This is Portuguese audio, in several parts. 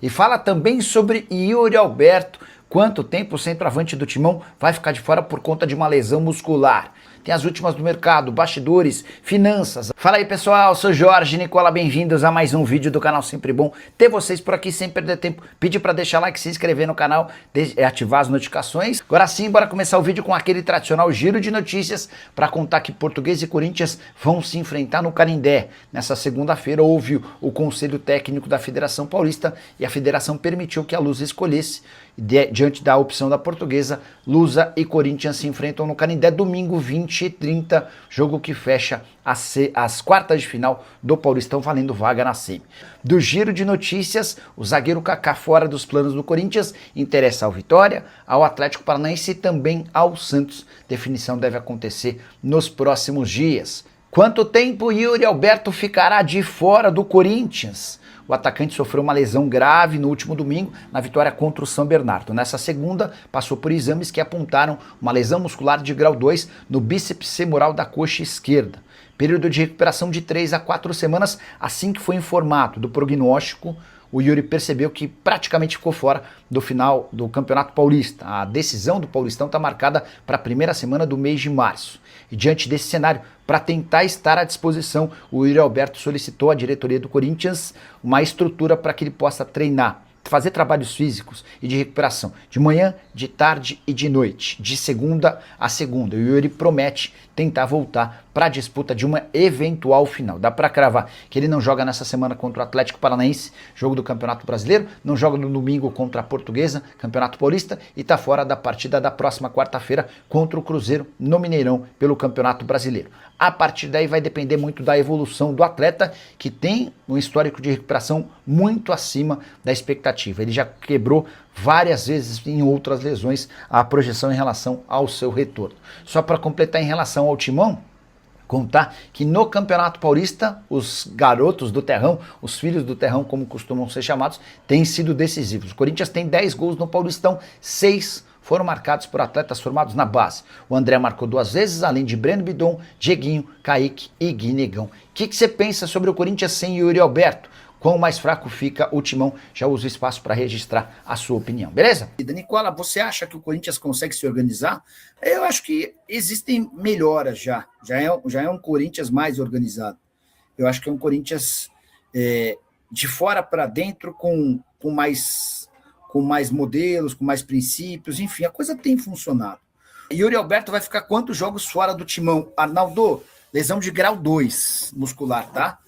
E fala também sobre Yuri Alberto. Quanto tempo o centroavante do Timão vai ficar de fora por conta de uma lesão muscular? Tem as últimas do mercado, bastidores, finanças. Fala aí pessoal, sou Jorge Nicola, bem-vindos a mais um vídeo do canal Sempre Bom ter vocês por aqui sem perder tempo. Pedir para deixar like, se inscrever no canal, ativar as notificações. Agora sim, bora começar o vídeo com aquele tradicional giro de notícias para contar que Portuguesa e Corinthians vão se enfrentar no Canindé. Nessa segunda-feira houve o Conselho Técnico da Federação Paulista e a Federação permitiu que a Lusa escolhesse. Diante da opção da Portuguesa, Lusa e Corinthians se enfrentam no Canindé domingo 20h30, jogo que fecha as quartas de final do Paulistão, valendo vaga na semi. Do giro de notícias, o zagueiro Kaká fora dos planos do Corinthians interessa ao Vitória, ao Atlético Paranaense e também ao Santos. Definição deve acontecer nos próximos dias. Quanto tempo Yuri Alberto ficará de fora do Corinthians? O atacante sofreu uma lesão grave no último domingo na vitória contra o São Bernardo. Nessa segunda, passou por exames que apontaram uma lesão muscular de grau 2 no bíceps femoral da coxa esquerda. Período de recuperação de 3 a 4 semanas. Assim que foi informado do prognóstico, o Yuri percebeu que praticamente ficou fora do final do Campeonato Paulista. A decisão do Paulistão está marcada para a primeira semana do mês de março. E diante desse cenário, para tentar estar à disposição, o Yuri Alberto solicitou à diretoria do Corinthians uma estrutura para que ele possa treinar, fazer trabalhos físicos e de recuperação, de manhã, de tarde e de noite, de segunda a segunda. E o Yuri promete tentar voltar para a disputa de uma eventual final. Dá para cravar que ele não joga nessa semana contra o Atlético Paranaense, jogo do Campeonato Brasileiro, não joga no domingo contra a Portuguesa, Campeonato Paulista, e está fora da partida da próxima quarta-feira contra o Cruzeiro no Mineirão pelo Campeonato Brasileiro. A partir daí vai depender muito da evolução do atleta, que tem um histórico de recuperação muito acima da expectativa. Ele já quebrou várias vezes em outras lesões a projeção em relação ao seu retorno. Só para completar em relação ao Timão, contar que no Campeonato Paulista, os garotos do Terrão, os filhos do Terrão, como costumam ser chamados, têm sido decisivos. O Corinthians tem 10 gols no Paulistão, 6 foram marcados por atletas formados na base. O André marcou 2 vezes, além de Breno Bidon, Dieguinho, Kaique e Guinegão. O que você pensa sobre o Corinthians sem Yuri Alberto? Quão mais fraco fica o Timão? Já usa o espaço para registrar a sua opinião, beleza? Nicola, você acha que o Corinthians consegue se organizar? Eu acho que existem melhoras já. Já é um Corinthians mais organizado. Eu acho que é um Corinthians de fora para dentro com mais modelos, com mais princípios, enfim, a coisa tem funcionado. Yuri Alberto vai ficar quantos jogos fora do Timão? Arnaldo, lesão de grau 2 muscular, tá?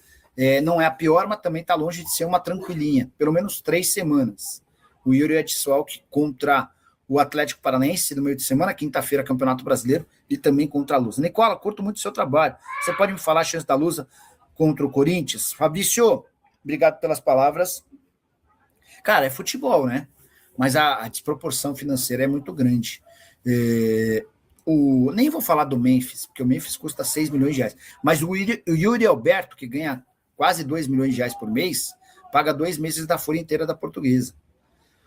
Não é a pior, mas também está longe de ser uma tranquilinha. Pelo menos 3 semanas. O Yuri é desfalque contra o Atlético Paranaense no meio de semana, quinta-feira, Campeonato Brasileiro, e também contra a Lusa. Nicola, curto muito o seu trabalho. Você pode me falar a chance da Lusa contra o Corinthians? Fabrício, obrigado pelas palavras. Cara, é futebol, né? Mas a desproporção financeira é muito grande. Nem vou falar do Memphis, porque o Memphis custa 6 milhões de reais. Mas o Yuri Alberto, que ganha quase 2 milhões de reais por mês, paga 2 meses da folha inteira da Portuguesa.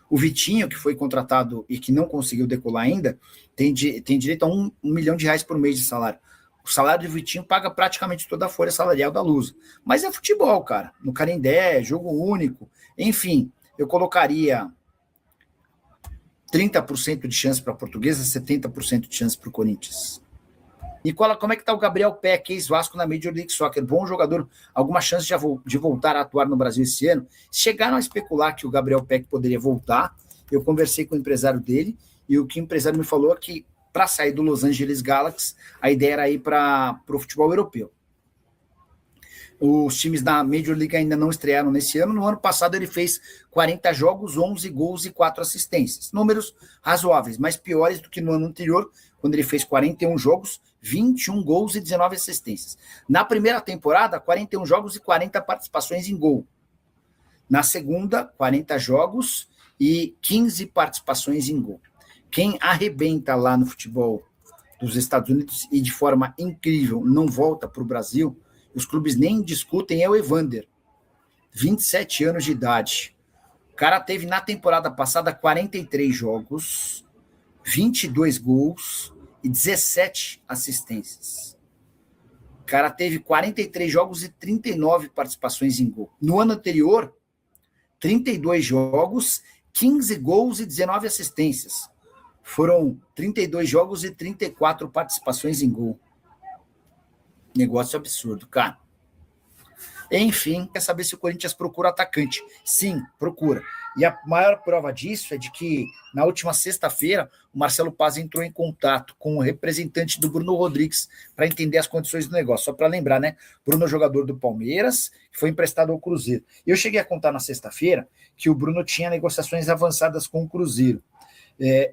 O Vitinho, que foi contratado e que não conseguiu decolar ainda, tem direito a 1 milhão de reais por mês de salário. O salário do Vitinho paga praticamente toda a folha salarial da Lusa. Mas é futebol, cara. No Canindé, jogo único. Enfim, eu colocaria 30% de chance para a Portuguesa, 70% de chance para o Corinthians. Nicola, como é que está o Gabriel Peck, ex-Vasco na Major League Soccer? Bom jogador, alguma chance de voltar a atuar no Brasil esse ano? Chegaram a especular que o Gabriel Peck poderia voltar. Eu conversei com o empresário dele e o que o empresário me falou é que para sair do Los Angeles Galaxy, a ideia era ir para o futebol europeu. Os times da Major League ainda não estrearam nesse ano. No ano passado ele fez 40 jogos, 11 gols e 4 assistências. Números razoáveis, mas piores do que no ano anterior, quando ele fez 41 jogos, 21 gols e 19 assistências. Na primeira temporada, 41 jogos e 40 participações em gol. Na segunda, 40 jogos e 15 participações em gol. Quem arrebenta lá no futebol dos Estados Unidos e de forma incrível não volta para o Brasil, os clubes nem discutem, é o Evander, 27 anos de idade. O cara teve na temporada passada 43 jogos, 22 gols e 17 assistências. O cara teve 43 jogos e 39 participações em gol. No ano anterior, 32 jogos, 15 gols e 19 assistências. Foram 32 jogos e 34 participações em gol. Negócio absurdo, cara. Enfim, quer saber se o Corinthians procura atacante? Sim, procura. E a maior prova disso é de que, na última sexta-feira, o Marcelo Paz entrou em contato com o representante do Bruno Rodrigues para entender as condições do negócio. Só para lembrar, né? Bruno é jogador do Palmeiras, que foi emprestado ao Cruzeiro. Eu cheguei a contar na sexta-feira que o Bruno tinha negociações avançadas com o Cruzeiro.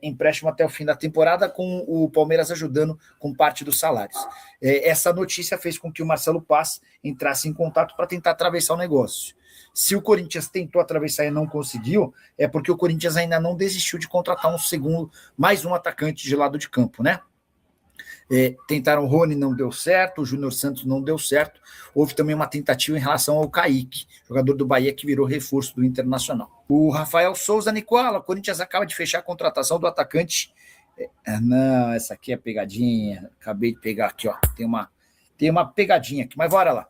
Empréstimo até o fim da temporada, com o Palmeiras ajudando com parte dos salários. Essa notícia fez com que o Marcelo Paz entrasse em contato para tentar atravessar o negócio. Se o Corinthians tentou atravessar e não conseguiu, é porque o Corinthians ainda não desistiu de contratar mais um atacante de lado de campo, né? Tentaram o Rony, não deu certo, o Júnior Santos não deu certo. Houve também uma tentativa em relação ao Kaique, jogador do Bahia que virou reforço do Internacional. O Rafael Souza, Nicola, o Corinthians acaba de fechar a contratação do atacante. Não, essa aqui é pegadinha. Acabei de pegar aqui, ó. Tem uma pegadinha aqui, mas bora lá.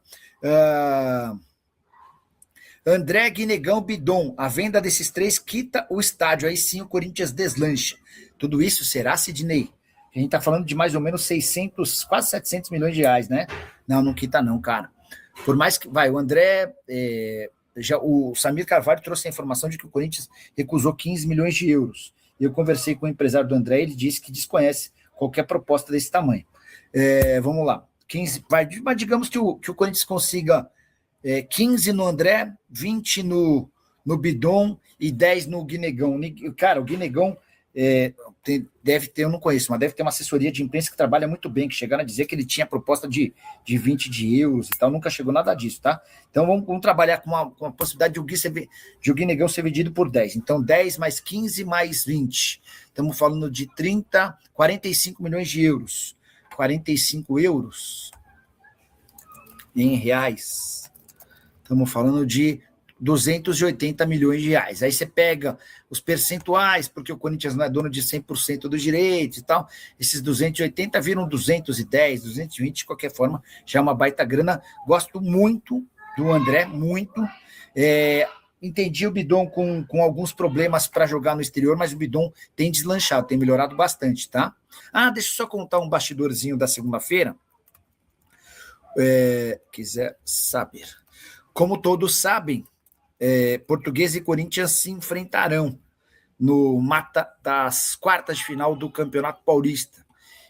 André, Guinegão, Bidon. A venda desses três quita o estádio. Aí sim o Corinthians deslancha. Tudo isso será, Sidney? A gente tá falando de mais ou menos 600, quase 700 milhões de reais, né? Não quita não, cara. Por mais que... o André... o Samir Carvalho trouxe a informação de que o Corinthians recusou 15 milhões de euros. Eu conversei com o empresário do André, ele disse que desconhece qualquer proposta desse tamanho. Vamos lá. 15, mas digamos que o Corinthians consiga 15 no André, 20 no Bidon e 10 no Guinegão. Cara, o Guinegão deve ter, eu não conheço, mas deve ter uma assessoria de imprensa que trabalha muito bem, que chegaram a dizer que ele tinha proposta de 20 de euros e tal, nunca chegou nada disso, tá? Então vamos trabalhar com a possibilidade de o Guinegão ser vendido por 10. Então 10 mais 15 mais 20. Estamos falando de 45 milhões de euros. 45 euros em reais. Estamos falando de 280 milhões de reais. Aí você pega os percentuais, porque o Corinthians não é dono de 100% dos direitos e tal, esses 280 viram 210, 220, de qualquer forma, já é uma baita grana. Gosto muito do André, muito. Entendi o Bidon com alguns problemas para jogar no exterior, mas o Bidon tem deslanchado, tem melhorado bastante, tá? Deixa eu só contar um bastidorzinho da segunda-feira. Quiser saber. Como todos sabem, Portuguesa e Corinthians se enfrentarão no mata das quartas de final do Campeonato Paulista.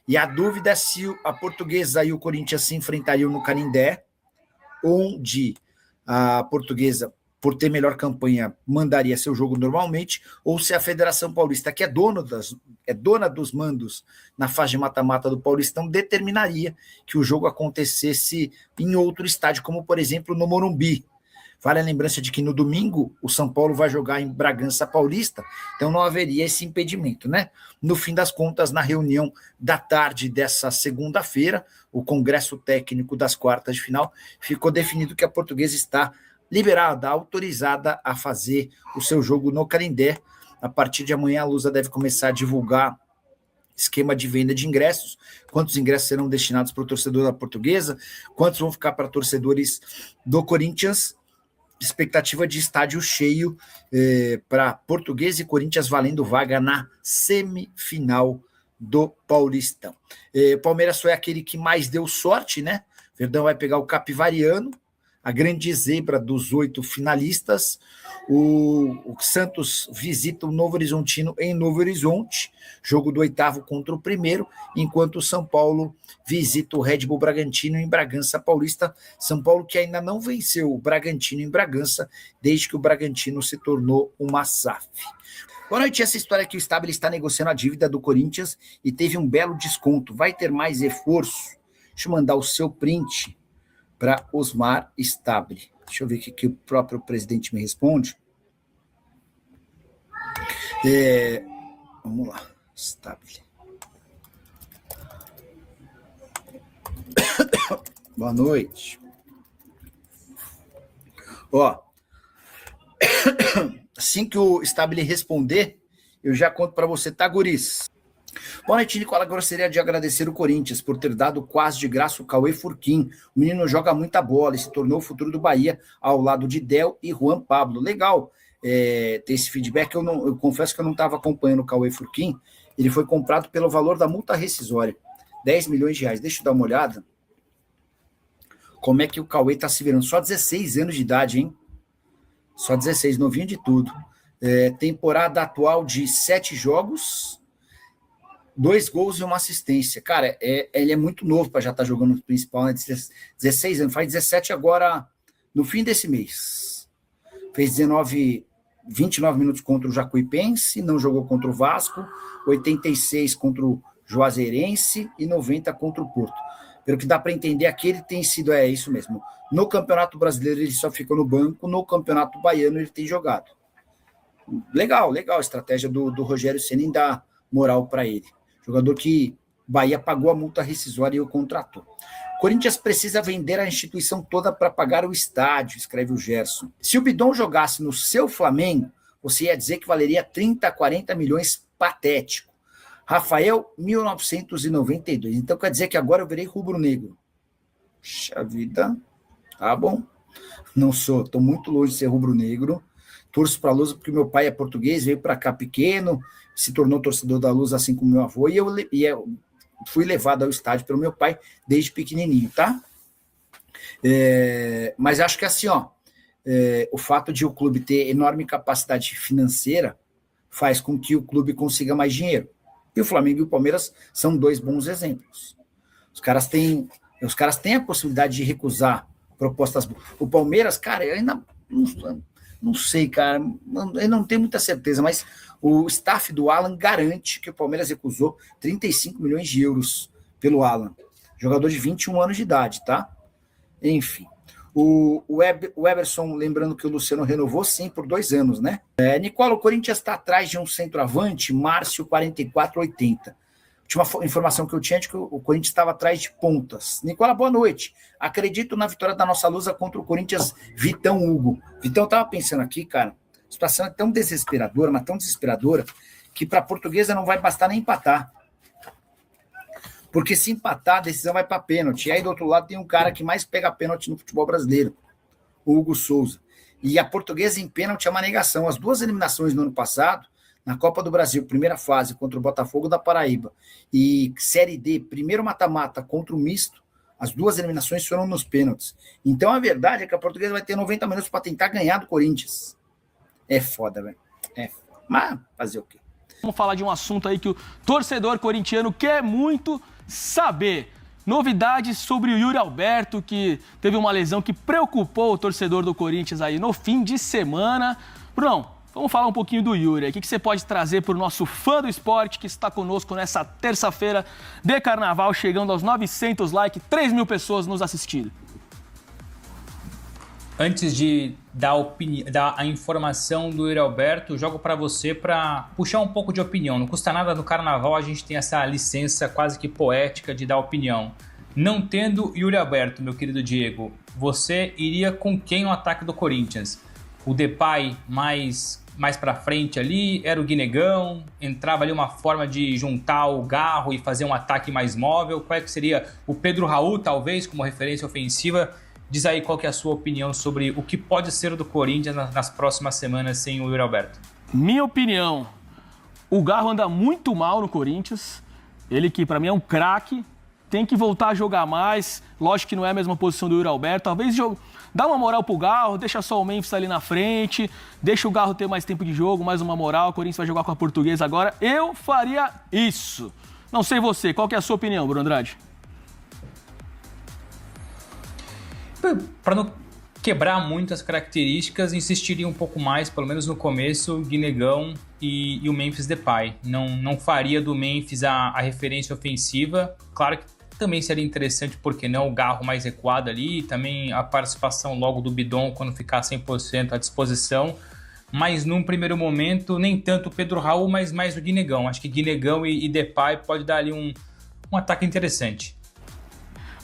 E a dúvida é se a Portuguesa e o Corinthians se enfrentariam no Canindé, onde a Portuguesa, por ter melhor campanha, mandaria seu jogo normalmente, ou se a Federação Paulista, que é dona dos mandos na fase de mata-mata do Paulistão, determinaria que o jogo acontecesse em outro estádio, como, por exemplo, no Morumbi. Vale a lembrança de que no domingo o São Paulo vai jogar em Bragança Paulista, então não haveria esse impedimento, né? No fim das contas, na reunião da tarde dessa segunda-feira, o Congresso Técnico das quartas de final, ficou definido que a Portuguesa está liberada, autorizada a fazer o seu jogo no Canindé. A partir de amanhã, a Lusa deve começar a divulgar esquema de venda de ingressos, quantos ingressos serão destinados para o torcedor da Portuguesa, quantos vão ficar para torcedores do Corinthians. Expectativa de estádio cheio para Portuguesa e Corinthians valendo vaga na semifinal do Paulistão. Palmeiras foi aquele que mais deu sorte, né? Verdão vai pegar o Capivariano, a grande zebra dos 8 finalistas. O Santos visita o Novo Horizontino em Novo Horizonte, jogo do 8º contra o 1º, enquanto o São Paulo visita o Red Bull Bragantino em Bragança Paulista. São Paulo que ainda não venceu o Bragantino em Bragança, desde que o Bragantino se tornou uma SAF. Boa noite, essa história que o Stabile está negociando a dívida do Corinthians e teve um belo desconto. Vai ter mais reforço? Deixa eu mandar o seu print para Osmar Stabile. Deixa eu ver o que o próprio presidente me responde. Vamos lá, Stabile. Boa noite. Assim que o Stabile responder, eu já conto para você, tá, guris? Boa noite, Nicola. Gostaria de agradecer o Corinthians por ter dado quase de graça o Cauê Furquim. O menino joga muita bola e se tornou o futuro do Bahia ao lado de Del e Juan Pablo. Legal. ter esse feedback. Eu confesso que eu não estava acompanhando o Cauê Furquim. Ele foi comprado pelo valor da multa rescisória, 10 milhões de reais. Deixa eu dar uma olhada. Como é que o Cauê está se virando? Só 16 anos de idade, hein? Só 16, novinho de tudo. Temporada atual de 7 jogos, 2 gols e 1 assistência. Cara, ele é muito novo para já estar jogando no principal, né? 16 anos, faz 17 agora no fim desse mês. Fez 29 minutos contra o Jacuipense, não jogou contra o Vasco, 86 contra o Juazeirense e 90 contra o Porto. Pelo que dá para entender, aqui ele tem sido, isso mesmo. No Campeonato Brasileiro ele só ficou no banco, no Campeonato Baiano ele tem jogado. Legal a estratégia do Rogério Ceni em dar moral para ele. Jogador que Bahia pagou a multa rescisória e o contratou. Corinthians precisa vender a instituição toda para pagar o estádio, escreve o Gerson. Se o Bidon jogasse no seu Flamengo, você ia dizer que valeria 30, 40 milhões, patético. Rafael, 1992. Então quer dizer que agora eu virei rubro-negro. Puxa vida. Tá bom. Não sou, estou muito longe de ser rubro-negro. Torço para a Lusa porque meu pai é português, veio para cá pequeno, se tornou torcedor da Lusa assim como meu avô, e eu fui levado ao estádio pelo meu pai desde pequenininho, tá? Mas acho que assim, o fato de o clube ter enorme capacidade financeira faz com que o clube consiga mais dinheiro. E o Flamengo e o Palmeiras são 2 bons exemplos. Os caras têm a possibilidade de recusar propostas. O Palmeiras, cara, eu ainda não sei, cara, eu não tenho muita certeza, mas o staff do Alan garante que o Palmeiras recusou 35 milhões de euros pelo Alan. Jogador de 21 anos de idade, tá? Enfim. O Everson, lembrando que o Luciano renovou, sim, por 2 anos, né? Nicola, o Corinthians está atrás de um centroavante, Márcio 4480. Última informação que eu tinha é de que o Corinthians estava atrás de pontas. Nicola, boa noite. Acredito na vitória da nossa Lusa contra o Corinthians, Vitão Hugo. Vitão, eu estava pensando aqui, cara, a situação é tão desesperadora, mas tão desesperadora, que para a Portuguesa não vai bastar nem empatar. Porque se empatar, a decisão vai para pênalti. E aí do outro lado tem um cara que mais pega pênalti no futebol brasileiro, o Hugo Souza. E a Portuguesa em pênalti é uma negação. As 2 eliminações no ano passado, na Copa do Brasil, primeira fase contra o Botafogo da Paraíba, e Série D, primeiro mata-mata contra o misto, as 2 eliminações foram nos pênaltis. Então a verdade é que a Portuguesa vai ter 90 minutos para tentar ganhar do Corinthians. É foda, velho. Mas fazer o quê? Vamos falar de um assunto aí que o torcedor corintiano quer muito saber. Novidades sobre o Yuri Alberto, que teve uma lesão que preocupou o torcedor do Corinthians aí no fim de semana. Brunão, vamos falar um pouquinho do Yuri. O que você pode trazer para o nosso fã do esporte que está conosco nessa terça-feira de carnaval, chegando aos 900 likes, 3 mil pessoas nos assistindo? Antes de dar a informação do Yuri Alberto, jogo para você para puxar um pouco de opinião. Não custa nada no carnaval, a gente tem essa licença quase que poética de dar opinião. Não tendo Yuri Alberto, meu querido Diego, você iria com quem no ataque do Corinthians? O Depay mais para frente ali, era o Guinegão, entrava ali uma forma de juntar o Garro e fazer um ataque mais móvel. Qual é que seria o Pedro Raul, talvez, como referência ofensiva? Diz aí qual que é a sua opinião sobre o que pode ser do Corinthians nas próximas semanas sem o Yuri Alberto. Minha opinião, o Garro anda muito mal no Corinthians. Ele que para mim é um craque, tem que voltar a jogar mais. Lógico que não é a mesma posição do Yuri Alberto. Talvez dá uma moral pro Garro, deixa só o Memphis ali na frente, deixa o Garro ter mais tempo de jogo, mais uma moral. O Corinthians vai jogar com a Portuguesa agora. Eu faria isso. Não sei você, qual que é a sua opinião, Bruno Andrade? Para não quebrar muitas características, insistiria um pouco mais, pelo menos no começo, Guinegão e o Memphis Depay. Não faria do Memphis a referência ofensiva. Claro que também seria interessante, porque não, o Garro mais recuado ali, também a participação logo do Bidon quando ficar 100% à disposição. Mas num primeiro momento, nem tanto o Pedro Raul, mas mais o Guinegão. Acho que Guinegão e Depay pode dar ali um ataque interessante.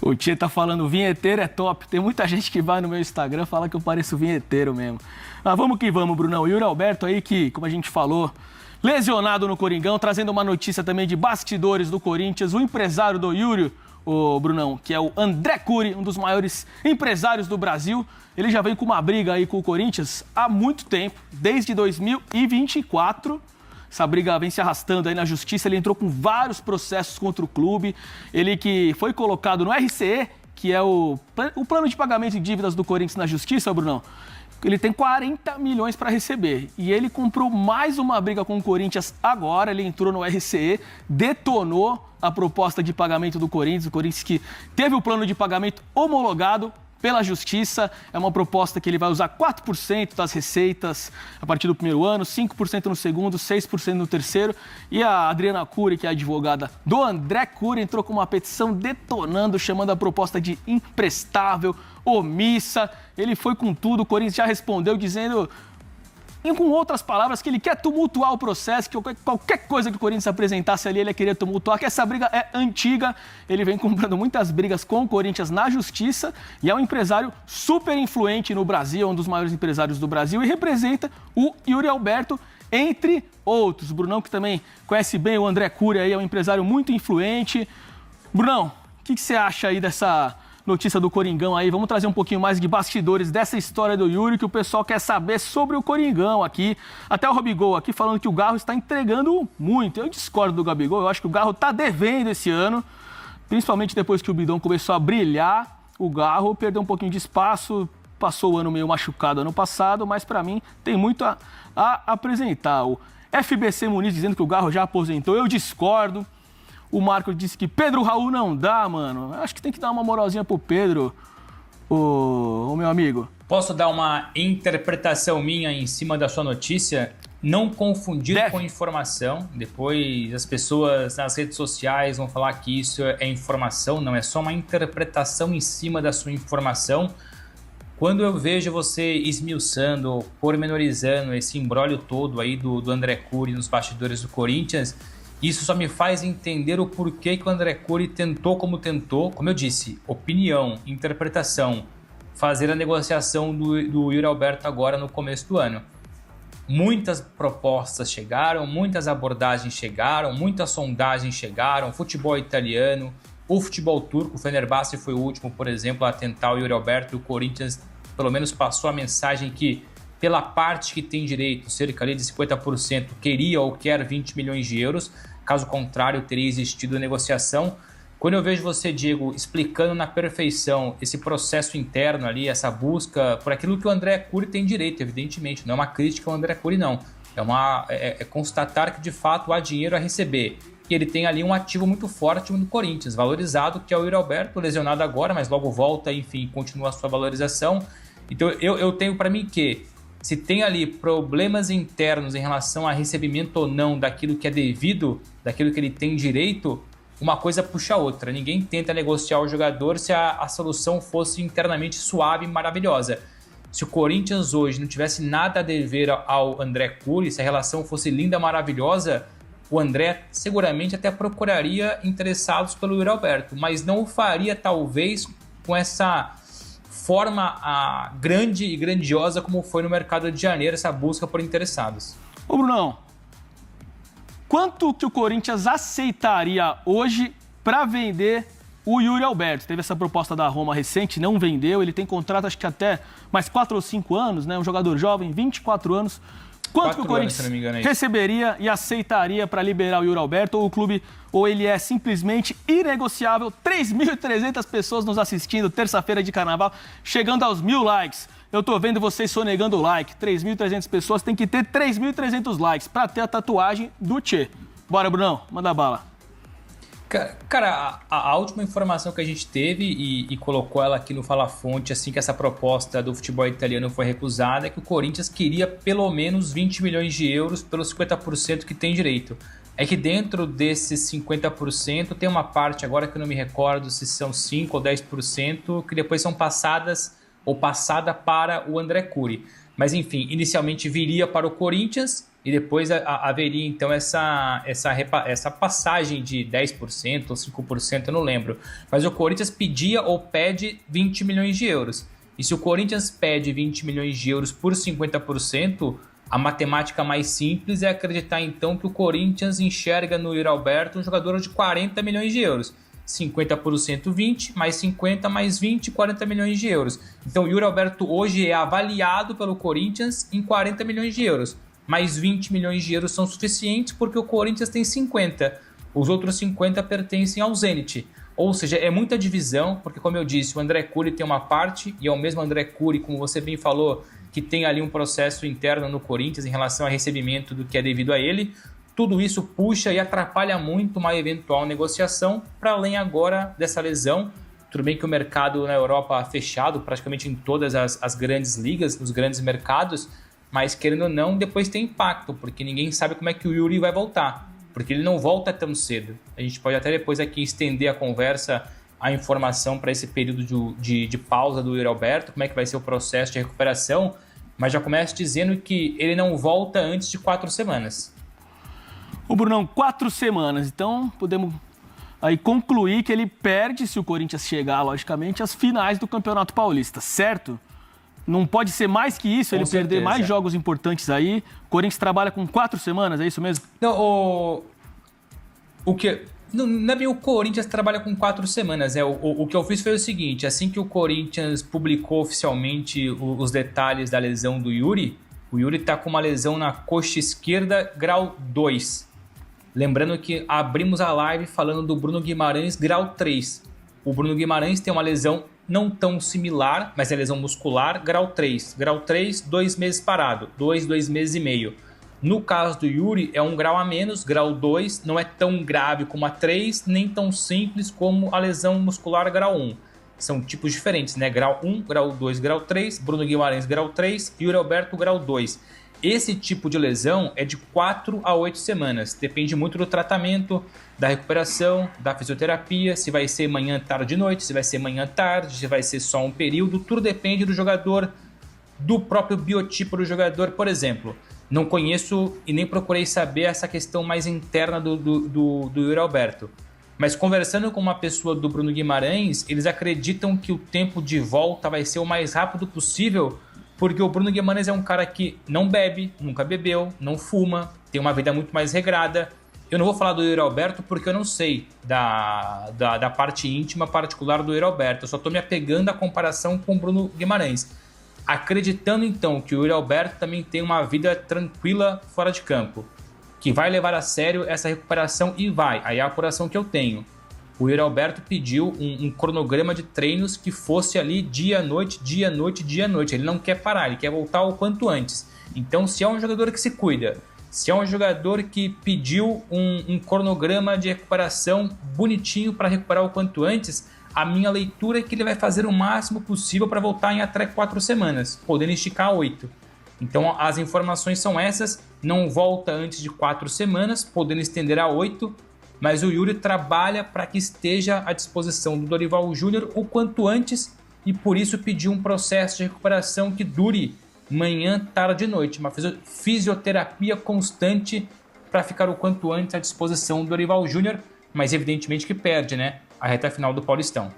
O Tia tá falando, vinheteiro é top. Tem muita gente que vai no meu Instagram e fala que eu pareço vinheteiro mesmo. Mas vamos que vamos, Brunão. Yuri Alberto aí que, como a gente falou, lesionado no Coringão, trazendo uma notícia também de bastidores do Corinthians. O empresário do Yuri, o Brunão, que é o André Cury, um dos maiores empresários do Brasil. Ele já vem com uma briga aí com o Corinthians há muito tempo, desde 2024. Essa briga vem se arrastando aí na justiça, ele entrou com vários processos contra o clube. Ele que foi colocado no RCE, que é o plano de pagamento de dívidas do Corinthians na justiça, Brunão. Ele tem 40 milhões para receber. E ele comprou mais uma briga com o Corinthians agora. Ele entrou no RCE, detonou a proposta de pagamento do Corinthians. O Corinthians que teve o plano de pagamento homologado pela Justiça. É uma proposta que ele vai usar 4% das receitas a partir do primeiro ano, 5% no segundo, 6% no terceiro. E a Adriana Cury, que é a advogada do André Cury, entrou com uma petição detonando, chamando a proposta de imprestável, omissa. Ele foi com tudo, o Corinthians já respondeu dizendo, e com outras palavras, que ele quer tumultuar o processo, que qualquer coisa que o Corinthians apresentasse ali, ele ia querer tumultuar, que essa briga é antiga. Ele vem comprando muitas brigas com o Corinthians na justiça e é um empresário super influente no Brasil, é um dos maiores empresários do Brasil e representa o Yuri Alberto, entre outros. O Brunão, que também conhece bem o André Cury, aí, é um empresário muito influente. Brunão, o que você acha aí dessa notícia do Coringão aí? Vamos trazer um pouquinho mais de bastidores dessa história do Yuri, que o pessoal quer saber sobre o Coringão aqui. Até o Gabigol aqui falando que o Garro está entregando muito. Eu discordo do Gabigol, eu acho que o Garro está devendo esse ano, principalmente depois que o Bidão começou a brilhar. O Garro perdeu um pouquinho de espaço, passou o ano meio machucado ano passado, mas para mim tem muito a apresentar. O FBC Muniz dizendo que o Garro já aposentou, eu discordo. O Marco disse que Pedro Raul não dá, mano. Acho que tem que dar uma moralzinha pro Pedro, o meu amigo. Posso dar uma interpretação minha em cima da sua notícia? Não confundir com informação. Depois as pessoas nas redes sociais vão falar que isso é informação. Não, é só uma interpretação em cima da sua informação. Quando eu vejo você esmiuçando, pormenorizando esse imbróglio todo aí do André Cury nos bastidores do Corinthians, isso só me faz entender o porquê que o André Cury tentou como tentou. Como eu disse, opinião, interpretação, fazer a negociação do Yuri Alberto agora no começo do ano. Muitas propostas chegaram, muitas abordagens chegaram, muitas sondagens chegaram, futebol italiano, o futebol turco, o Fenerbahçe foi o último, por exemplo, a tentar o Yuri Alberto. O Corinthians pelo menos passou a mensagem que, pela parte que tem direito, cerca ali de 50%, queria ou quer 20 milhões de euros. Caso contrário, teria existido a negociação. Quando eu vejo você, Diego, explicando na perfeição esse processo interno ali, essa busca por aquilo que o André Cury tem direito, evidentemente, não é uma crítica ao André Cury, não. É constatar que, de fato, há dinheiro a receber. E ele tem ali um ativo muito forte no Corinthians, valorizado, que é o Yuri Alberto, lesionado agora, mas logo volta, enfim, continua a sua valorização. Então, eu tenho para mim que, se tem ali problemas internos em relação a recebimento ou não daquilo que é devido, daquilo que ele tem direito, uma coisa puxa a outra. Ninguém tenta negociar o jogador se a solução fosse internamente suave e maravilhosa. Se o Corinthians hoje não tivesse nada a dever ao André Cury, se a relação fosse linda, maravilhosa, o André seguramente até procuraria interessados pelo Yuri Alberto, mas não o faria talvez com essa forma grande e grandiosa como foi no mercado de janeiro, essa busca por interessados. Ô Brunão, quanto que o Corinthians aceitaria hoje para vender o Yuri Alberto? Teve essa proposta da Roma recente, não vendeu, ele tem contrato acho que até mais 4 ou 5 anos, né? Um jogador jovem, 24 anos. Quanto que o Corinthians receberia e aceitaria para liberar o Yuri Alberto? Ou o clube, ou ele é simplesmente inegociável? 3.300 pessoas nos assistindo, terça-feira de carnaval, chegando aos 1.000 likes. Eu tô vendo vocês sonegando o like. 3.300 pessoas, tem que ter 3.300 likes para ter a tatuagem do Tchê. Bora, Brunão, manda bala. Cara, a última informação que a gente teve e colocou ela aqui no Fala Fonte, assim que essa proposta do futebol italiano foi recusada, é que o Corinthians queria pelo menos 20 milhões de euros pelos 50% que tem direito. É que dentro desses 50% tem uma parte agora que eu não me recordo se são 5 ou 10%, que depois são passadas ou passada para o André Cury. Mas enfim, inicialmente viria para o Corinthians e depois haveria então essa passagem de 10% ou 5%, eu não lembro. Mas o Corinthians pedia ou pede 20 milhões de euros. E se o Corinthians pede 20 milhões de euros por 50%, a matemática mais simples é acreditar então que o Corinthians enxerga no Yuri Alberto um jogador de 40 milhões de euros. 50%, 20, mais 50, mais 20, 40 milhões de euros. Então o Yuri Alberto hoje é avaliado pelo Corinthians em 40 milhões de euros. Mais 20 milhões de euros são suficientes porque o Corinthians tem 50. Os outros 50 pertencem ao Zenit. Ou seja, é muita divisão, porque como eu disse, o André Cury tem uma parte, e é o mesmo André Cury, como você bem falou, que tem ali um processo interno no Corinthians em relação a recebimento do que é devido a ele. Tudo isso puxa e atrapalha muito uma eventual negociação, para além agora dessa lesão. Tudo bem que o mercado na Europa fechado, praticamente em todas as grandes ligas, nos grandes mercados, mas querendo ou não, depois tem impacto, porque ninguém sabe como é que o Yuri vai voltar, porque ele não volta tão cedo. A gente pode até depois aqui estender a conversa, a informação para esse período de pausa do Yuri Alberto, como é que vai ser o processo de recuperação, mas já começo dizendo que ele não volta antes de 4 semanas. Ô Brunão, 4 semanas, então podemos aí concluir que ele perde, se o Corinthians chegar, logicamente, às finais do Campeonato Paulista, certo? Não pode ser mais que isso, ele perder mais jogos importantes aí. O Corinthians trabalha com 4 semanas, é isso mesmo? Não, o que... Não é bem o Corinthians trabalha com 4 semanas. O que eu fiz foi o seguinte: assim que o Corinthians publicou oficialmente os detalhes da lesão do Yuri, o Yuri está com uma lesão na coxa esquerda, grau 2. Lembrando que abrimos a live falando do Bruno Guimarães, grau 3. O Bruno Guimarães tem uma lesão não tão similar, mas é lesão muscular, grau 3. Grau 3, 2 meses parado, 2 meses e meio. No caso do Yuri, é um grau a menos, grau 2, não é tão grave como a 3, nem tão simples como a lesão muscular grau 1. São tipos diferentes, né? Grau 1, grau 2, grau 3, Bruno Guimarães, grau 3, Yuri Alberto, grau 2. Esse tipo de lesão é de 4 a 8 semanas, depende muito do tratamento, da recuperação, da fisioterapia, se vai ser manhã, tarde e noite, se vai ser manhã, tarde, se vai ser só um período, tudo depende do jogador, do próprio biotipo do jogador, por exemplo. Não conheço e nem procurei saber essa questão mais interna do Yuri Alberto. Mas conversando com uma pessoa do Bruno Guimarães, eles acreditam que o tempo de volta vai ser o mais rápido possível, porque o Bruno Guimarães é um cara que não bebe, nunca bebeu, não fuma, tem uma vida muito mais regrada. Eu não vou falar do Yuri Alberto porque eu não sei da parte íntima particular do Yuri Alberto. Eu só estou me apegando à comparação com o Bruno Guimarães. Acreditando então que o Yuri Alberto também tem uma vida tranquila fora de campo, que vai levar a sério essa recuperação e vai, aí é a apuração que eu tenho. O Yuri Alberto pediu um cronograma de treinos que fosse ali dia, noite, dia, noite, dia, noite. Ele não quer parar, ele quer voltar o quanto antes. Então, se é um jogador que se cuida, se é um jogador que pediu um cronograma de recuperação bonitinho para recuperar o quanto antes, a minha leitura é que ele vai fazer o máximo possível para voltar em até 4 semanas, podendo esticar a 8. Então as informações são essas, não volta antes de 4 semanas, podendo estender a 8, mas o Yuri trabalha para que esteja à disposição do Dorival Júnior o quanto antes e por isso pediu um processo de recuperação que dure manhã, tarde e noite, uma fisioterapia constante para ficar o quanto antes à disposição do Dorival Júnior, mas evidentemente que perde, né? A reta final do Paulistão.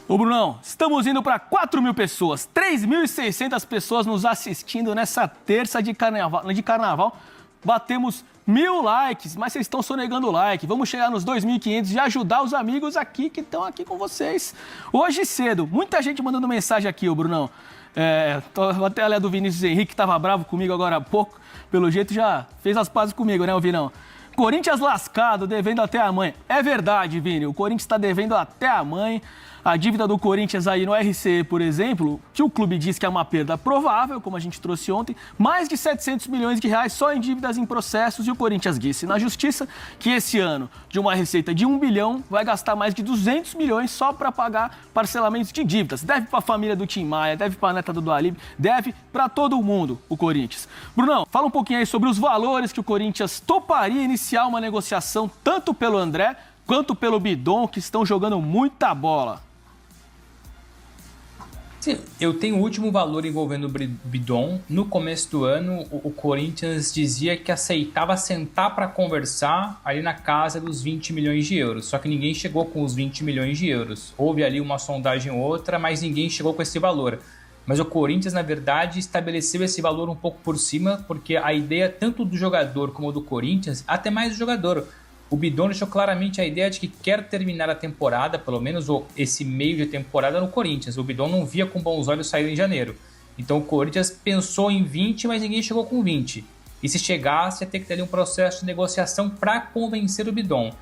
Ô Brunão, estamos indo para 4 mil pessoas, 3.600 pessoas nos assistindo nessa terça de carnaval. Batemos 1.000 likes, mas vocês estão sonegando o like. Vamos chegar nos 2.500 e ajudar os amigos aqui que estão aqui com vocês. Hoje cedo, muita gente mandando mensagem aqui, ô Brunão. Vou até ler do Vinícius Henrique, que estava bravo comigo agora há pouco. Pelo jeito já fez as pazes comigo, né, ô Vinão? Corinthians lascado, devendo até a mãe. É verdade, Vini, o Corinthians está devendo até a mãe. A dívida do Corinthians aí no RCE, por exemplo, que o clube diz que é uma perda provável, como a gente trouxe ontem, mais de 700 milhões de reais só em dívidas em processos, e o Corinthians disse na justiça que esse ano, de uma receita de 1 bilhão, vai gastar mais de 200 milhões só para pagar parcelamentos de dívidas. Deve para a família do Tim Maia, deve para a neta do Dualib, deve para todo mundo o Corinthians. Brunão, fala um pouquinho aí sobre os valores que o Corinthians toparia iniciar uma negociação tanto pelo André quanto pelo Bidon, que estão jogando muita bola. Sim, eu tenho o último valor envolvendo o Bidon. No começo do ano, o Corinthians dizia que aceitava sentar para conversar ali na casa dos 20 milhões de euros. Só que ninguém chegou com os 20 milhões de euros. Houve ali uma sondagem ou outra, mas ninguém chegou com esse valor. Mas o Corinthians, na verdade, estabeleceu esse valor um pouco por cima, porque a ideia tanto do jogador como do Corinthians, até mais do jogador. o Bidon deixou claramente a ideia de que quer terminar a temporada, pelo menos esse meio de temporada, no Corinthians. O Bidon não via com bons olhos sair em janeiro. Então o Corinthians pensou em 20, mas ninguém chegou com 20. E se chegasse, ia ter que ter ali um processo de negociação para convencer o Bidon.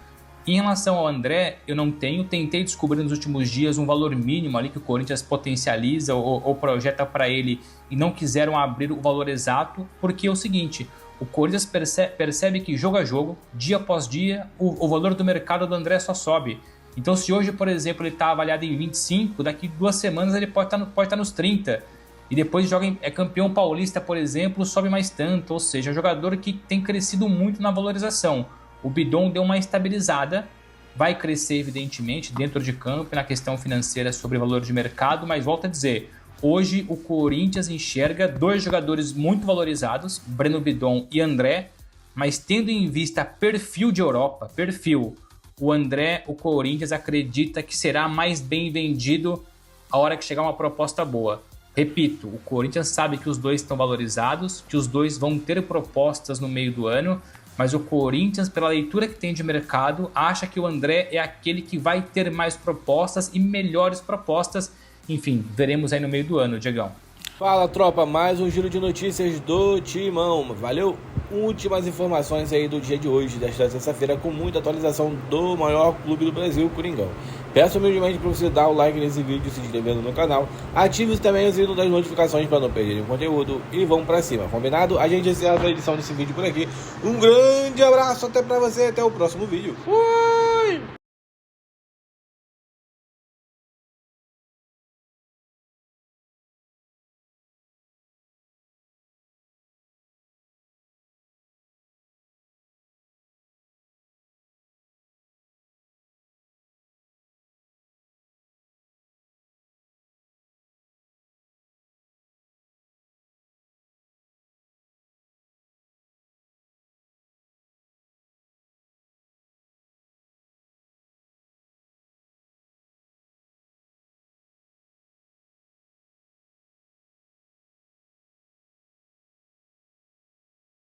Em relação ao André, eu não tentei descobrir nos últimos dias um valor mínimo ali que o Corinthians potencializa ou projeta para ele e não quiseram abrir o valor exato, porque é o seguinte, o Corinthians percebe que jogo a jogo, dia após dia, o valor do mercado do André só sobe. Então se hoje, por exemplo, ele está avaliado em 25, daqui 2 semanas ele pode estar nos 30. E depois é campeão paulista, por exemplo, sobe mais tanto, ou seja, é um jogador que tem crescido muito na valorização. O Bidon deu uma estabilizada, vai crescer evidentemente dentro de campo e na questão financeira sobre valor de mercado, mas volto a dizer, hoje o Corinthians enxerga 2 jogadores muito valorizados, Breno Bidon e André, mas tendo em vista perfil de Europa, o André, o Corinthians acredita que será mais bem vendido a hora que chegar uma proposta boa. Repito, o Corinthians sabe que os 2 estão valorizados, que os 2 vão ter propostas no meio do ano, mas o Corinthians, pela leitura que tem de mercado, acha que o André é aquele que vai ter mais propostas e melhores propostas. Enfim, veremos aí no meio do ano, Diegão. Fala, tropa, mais um giro de notícias do Timão. Valeu! Últimas informações aí do dia de hoje, desta terça-feira, com muita atualização do maior clube do Brasil, Coringão. Peço humildemente para você dar o like nesse vídeo, se inscrevendo no canal, ative também o sino das notificações para não perderem o conteúdo e vamos para cima, combinado? A gente encerra a edição desse vídeo por aqui. Um grande abraço até para você, até o próximo vídeo.